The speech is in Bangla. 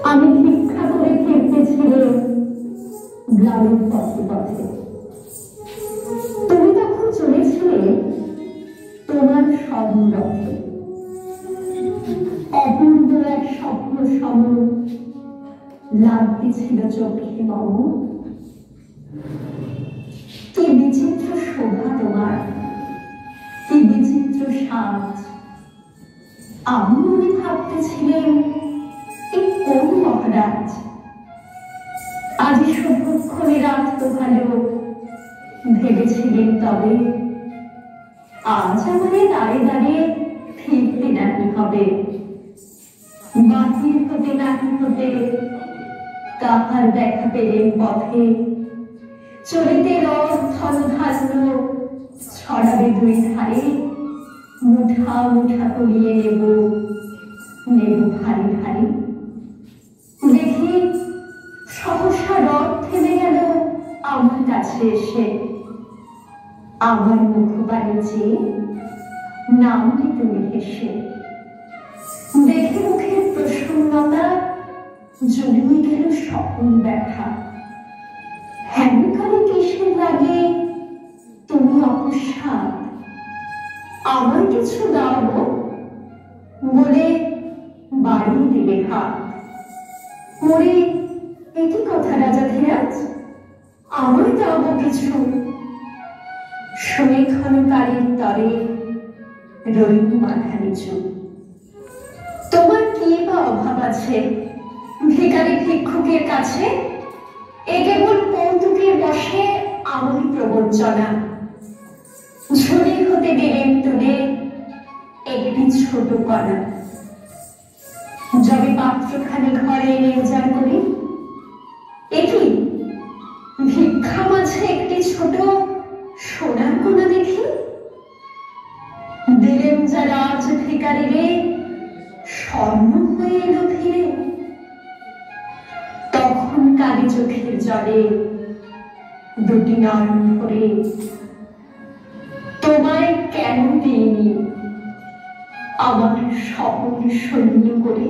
আমি ভিক্ষা করে ফিরতেছিলে গ্রামের পথে পথে। তুমি তখন চলেছিলে তোমার স্বর্ণরথে। অপূর্ব এক স্বপ্ন সম লাগতেছিল চোখে মম। কি বিচিত্র শোভা তোমার, কি বিচিত্র সাজ। আমি মনে ভাবতেছিলেন এই কোন মহারাজ। আজ শুভক্ষণে রাত পোহালো, ভেবেছিলেন তবে আজ আমাদের দাঁড়ে দাঁড়িয়ে ফিরতে নাকি হবে। বাহির হতে নাকি হতে কাহার দেখা পেলেন পথে। চলিতে রথ ধনধান্য ছড়াবে দুই ধারে। মুঠা মুঠা করিয়ে নেব নেব ভারী ভারী। দেখি সহসা রথ থেমে গেল আমার কাছে এসে। আমার মুখবাণী চেয়ে নামটি তুমি হেসে। দেখে মুখের প্রসন্নতা জড়িয়ে গেল সকল ব্যথা। হেমকালে কিসের লাগে তুমি অকস্মাৎ আমার কিছু দাও বলে বাড়িয়ে দিলে হাত। মরে একই কথা রাজা ধীরাজ, আমার দাও কিছু। শুনে ক্ষণকালের তরে রইল মাথা নিচু। তোমার কি বা অভাব আছে ভিখারি ভিক্ষুকের কাছে? এ কেবল কৌতুকের বসে আমার প্রবঞ্চনা। ঝুলি হতে দিলেন তুলে একটি ছোট কণা। যবে পাত্রখানি ঘরে এনে উজাড় করি, এটি ভিক্ষা মাঝে একটি ছোট সোনার কোনা দেখি। দিলেন যারা আজ ভিখারিরে স্বর্ণ হয়ে এলো ফিরে। তখন কালি চোখের জলে দুটি নয়ন ভরে তোমায় কেন দিইনি আমার সকল সৈন্য করে।